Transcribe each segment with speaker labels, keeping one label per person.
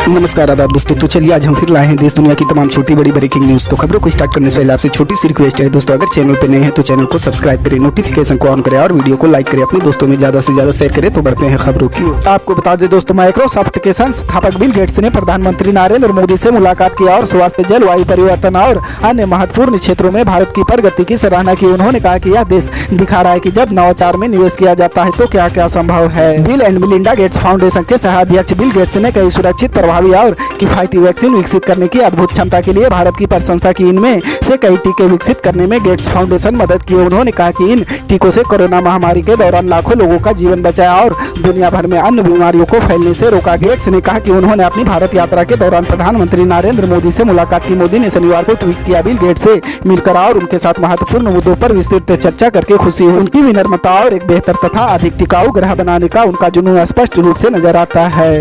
Speaker 1: नमस्कार आदाब दोस्तों। तो चलिए आज हम फिर लाए हैं देश दुनिया की तमाम छोटी बड़ी ब्रेकिंग न्यूज़। तो खबरों को स्टार्ट करने से पहले आपसे छोटी सी रिक्वेस्ट है दोस्तों, अगर चैनल पे नए हैं तो चैनल को सब्सक्राइब करें, नोटिफिकेशन को ऑन करें और वीडियो को लाइक करें, अपने दोस्तों में ज़्यादा से ज़्यादा शेयर करें। तो बढ़ते हैं खबरों की ओर। आपको बता दें दोस्तों, माइक्रोसॉफ्ट के संस्थापक बिल गेट्स ने प्रधानमंत्री नरेंद्र मोदी से मुलाकात की और स्वास्थ्य, जलवायु परिवर्तन और अन्य महत्वपूर्ण क्षेत्रों में भारत की प्रगति की सराहना की। उन्होंने कहा कि यह देश दिखा रहा है कि जब नवाचार में निवेश किया जाता है तो क्या क्या संभव है। Bill and Melinda Gates foundation के सह अध्यक्ष बिल गेट्स ने कई सुरक्षित, प्रभावी और किफायती वैक्सीन विकसित करने की अद्भुत क्षमता के लिए भारत की प्रशंसा की। इनमें से कई टीके विकसित करने में गेट्स फाउंडेशन मदद की। उन्होंने कहा कि इन टीकों से कोरोना महामारी के दौरान लाखों लोगों का जीवन बचाया और दुनिया भर में अन्य बीमारियों को फैलने से रोका। गेट्स ने कहा कि उन्होंने अपनी भारत यात्रा के दौरान प्रधानमंत्री नरेंद्र मोदी से मुलाकात की। मोदी ने शनिवार को ट्वीट किया, बिल गेट्स से मिलकर और उनके साथ महत्वपूर्ण मुद्दों पर विस्तृत चर्चा करके खुशी हुई। उनकी विनम्रता और एक बेहतर तथा अधिक टिकाऊ ग्रह बनाने का उनका जुनून स्पष्ट रूप से नजर आता है।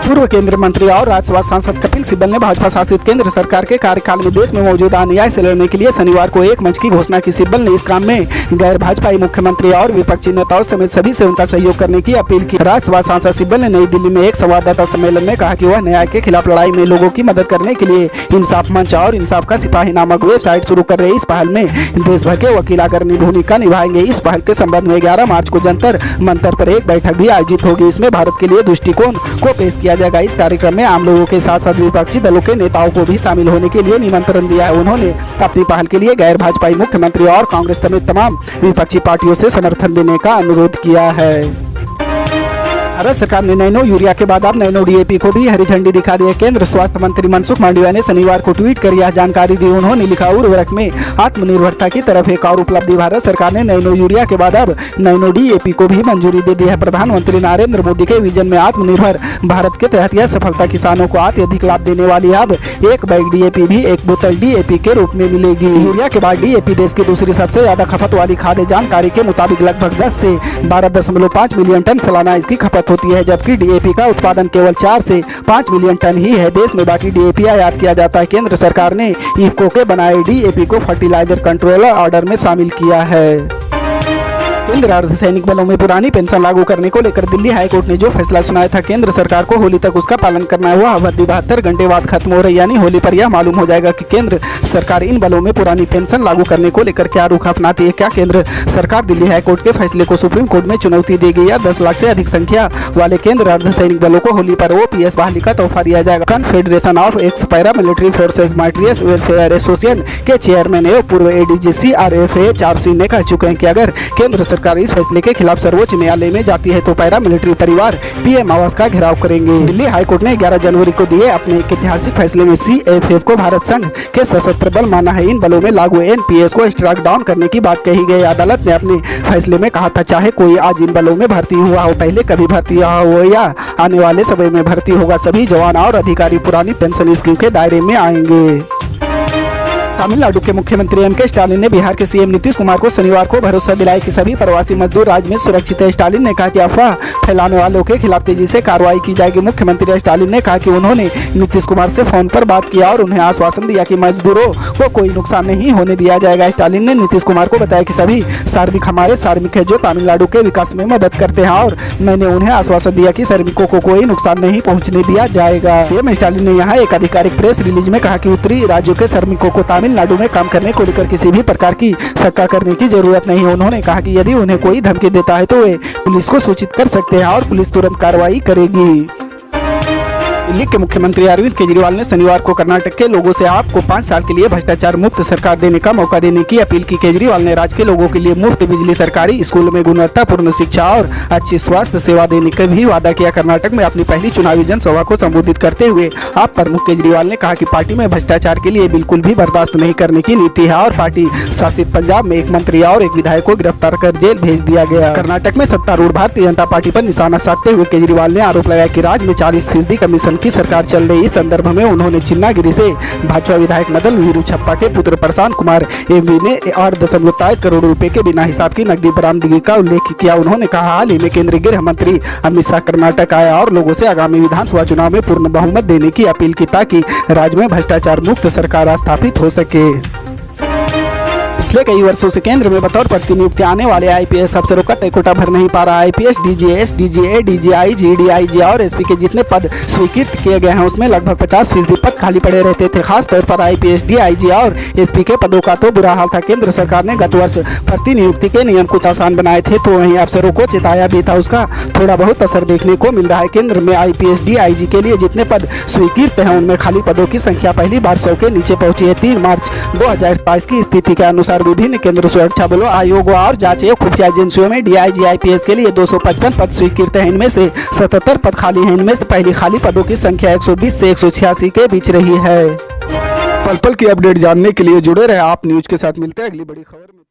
Speaker 1: पूर्व केंद्रीय मंत्री और राज्यसभा सांसद कपिल सिब्बल ने भाजपा शासित केंद्र सरकार के कार्यकाल में देश में मौजूद अन्याय से लड़ने के लिए शनिवार को एक मंच की घोषणा की। सिब्बल ने इस काम में गैर भाजपाई मुख्यमंत्री और विपक्षी नेताओं समेत सभी से उनका सहयोग करने की अपील की। राज्यसभा सांसद सिब्बल ने नई दिल्ली में एक संवाददाता सम्मेलन में कहा कि वह न्याय के खिलाफ लड़ाई में लोगों की मदद करने के लिए इंसाफ मंच और इंसाफ का सिपाही नामक वेबसाइट शुरू कर रहे इस पहल में देश भर के वकील अग्रणी भूमिका निभाएंगे। इस पहल के संबंध में 11 मार्च को जंतर मंतर पर एक बैठक भी आयोजित होगी। इसमें भारत के लिए दृष्टिकोण को पेश किया जाएगा। इस कार्यक्रम में आम लोगों के साथ साथ विपक्षी दलों के नेताओं को भी शामिल होने के लिए निमंत्रण दिया है। उन्होंने अपनी पहल के लिए गैर भाजपाई मुख्यमंत्री और कांग्रेस समेत तमाम विपक्षी पार्टियों से समर्थन देने का अनुरोध किया है। भारत सरकार ने नैनो यूरिया के बाद अब नैनो डीएपी को भी हरी झंडी दिखा दी है। केंद्र स्वास्थ्य मंत्री मनसुख मांडविया ने शनिवार को ट्वीट कर यह जानकारी दी। उन्होंने लिखा, उर्वरक में आत्मनिर्भरता की तरफ एक और उपलब्धि। भारत सरकार ने नैनो यूरिया के बाद अब नैनो डीएपी को भी मंजूरी दे दी है। प्रधानमंत्री नरेंद्र मोदी के विजन में आत्मनिर्भर भारत के तहत यह सफलता किसानों को अत्यधिक लाभ देने वाली है। अब एक बैग डीएपी भी एक बोतल डीएपी के रूप में मिलेगी। यूरिया के बाद डीएपी देश की दूसरी सबसे ज्यादा खपत वाली खाद है। जानकारी के मुताबिक लगभग 10 से 12.5 मिलियन टन सालाना इसकी खपत होती है, जबकि डीएपी का उत्पादन केवल 4 से 5 मिलियन टन ही है। देश में बाकी डीएपी आयात किया जाता है। केंद्र सरकार ने इफको के बनाए डीएपी को फर्टिलाइजर कंट्रोलर ऑर्डर में शामिल किया है। केंद्र अर्धसैनिक बलों में पुरानी पेंशन लागू करने को लेकर दिल्ली हाईकोर्ट ने जो फैसला सुनाया था, केंद्र सरकार को होली तक उसका पालन करना है। वह अवधि 72 घंटे बाद खत्म हो रही, यानी होली पर यह मालूम हो जाएगा कि केंद्र सरकार इन बलों में पुरानी पेंशन लागू करने को लेकर क्या रुख अपनाती है। क्या केंद्र सरकार दिल्ली हाईकोर्ट के फैसले को सुप्रीम कोर्ट में चुनौती देगी या 10 लाख से अधिक संख्या वाले केंद्र अर्धसैनिक बलों को होली पर ओपीएस बहाली का तोहफा दिया जाएगा। Confederation of ex paramilitary forces martyrs welfare association के चेयरमैन एवं पूर्व एडीजी CRFA सिंह ने कह चुके हैं कि अगर केंद्र सरकार इस फैसले के खिलाफ सर्वोच्च न्यायालय में जाती है तो पैरा मिलिट्री परिवार पीएम आवास का घेराव करेंगे। दिल्ली हाईकोर्ट ने 11 जनवरी को दिए अपने एक ऐतिहासिक फैसले में CFF को भारत संघ के सशस्त्र बल माना है। इन बलों में लागू NPS को स्ट्राइक डाउन करने की बात कही गई। अदालत ने अपने फैसले में कहा था, चाहे कोई आज इन बलों में भर्ती हुआ हो, पहले कभी भर्ती हुआ हो या आने वाले समय में भर्ती होगा, सभी जवान और अधिकारी पुरानी पेंशन स्कीम के दायरे में आएंगे। तमिलनाडु के मुख्यमंत्री M.K. स्टालिन ने बिहार के सीएम नीतीश कुमार को शनिवार को भरोसा दिलाया कि सभी प्रवासी मजदूर राज्य में सुरक्षित है। स्टालिन ने कहा कि अफवाह फैलाने वालों के खिलाफ तेजी से कार्रवाई की जाएगी। मुख्यमंत्री स्टालिन ने कहा कि उन्होंने नीतीश कुमार से फोन पर बात किया और उन्हें आश्वासन दिया कि मजदूरों को कोई नुकसान नहीं होने दिया जाएगा। स्टालिन ने नीतीश कुमार को बताया कि सभी श्रमिक हमारे श्रमिक है जो तमिलनाडु के विकास में मदद करते हैं और मैंने उन्हें आश्वासन दिया कि श्रमिकों को कोई नुकसान नहीं पहुँचने दिया जाएगा। सीएम स्टालिन ने यहाँ एक आधिकारिक प्रेस रिलीज में कहा कि उत्तरी राज्यों के श्रमिकों को तमिलनाडु में काम करने को लेकर किसी भी प्रकार की शंका करने की जरूरत नहीं है। उन्होंने कहा कि यदि उन्हें कोई धमकी देता है तो वे पुलिस को सूचित कर सकते हैं और पुलिस तुरंत कार्रवाई करेगी। दिल्ली के मुख्यमंत्री अरविंद केजरीवाल ने शनिवार को कर्नाटक के लोगों से आपको 5 साल के लिए भ्रष्टाचार मुक्त सरकार देने का मौका देने की अपील की। केजरीवाल ने राज्य के लोगों के लिए मुफ्त बिजली, सरकारी स्कूल में गुणवत्तापूर्ण शिक्षा और अच्छी स्वास्थ्य सेवा देने का भी वादा किया। कर्नाटक में अपनी पहली चुनावी जनसभा को संबोधित करते हुए आप प्रमुख केजरीवाल ने कहा कि पार्टी में भ्रष्टाचार के लिए बिल्कुल भी बर्दाश्त नहीं करने की नीति है और पार्टी शासित पंजाब में एक मंत्री और एक विधायक को गिरफ्तार कर जेल भेज दिया गया। कर्नाटक में सत्तारूढ़ भारतीय जनता पार्टी पर निशाना साधते हुए केजरीवाल ने आरोप लगाया कि राज्य में 40% कमीशन की सरकार चल रही। इस संदर्भ में उन्होंने चिन्नागिरी से भाजपा विधायक मदन वीरूछप्पा के पुत्र प्रशांत कुमार एमवी ने 8.23 करोड़ रुपए के बिना हिसाब की नकदी बरामदगी का उल्लेख किया। उन्होंने कहा, हाल ही में केंद्रीय गृह मंत्री अमित शाह कर्नाटक आया और लोगों से आगामी विधानसभा चुनाव में पूर्ण बहुमत देने की अपील की ताकि राज्य में भ्रष्टाचार मुक्त सरकार स्थापित हो सके। पिछले कई वर्षों से केंद्र में बतौर प्रतिनियुक्ति आने वाले आईपीएस अफसरों का तय कोटा भर नहीं पा रहा। IPS, DGS, DGA, DJI, DIG और एसपी के जितने पद स्वीकृत किए गए हैं उसमें लगभग 50% पद खाली पड़े रहते थे। खासतौर पर आईपीएस, डीआईजी और एसपी के पदों का तो बुरा हाल था। केंद्र सरकार ने गत वर्ष भर्ती नियुक्ति के नियम कुछ आसान बनाए थे, तो वहीं अफसरों को चेताया भी था। उसका थोड़ा बहुत असर देखने को मिल रहा है। केंद्र में आईपीएस, डीआईजी के लिए जितने पद स्वीकृत हैं उनमें खाली पदों की संख्या पहली बार 100 के नीचे पहुंची है। 3 मार्च 2022 की स्थिति के अनुसार विभिन्न केंद्र सुरक्षा बलों, आयोगों और जांच एवं खुफिया एजेंसियों में डीआईजी, आईपीएस के लिए 255 पद स्वीकृत हैं। इनमें से 77 पद खाली हैं। इनमें से पहली खाली पदों की संख्या 120 से 186 के बीच रही है। पल पल की अपडेट जानने के लिए जुड़े रहे आप न्यूज के साथ। मिलते हैं अगली बड़ी खबर में।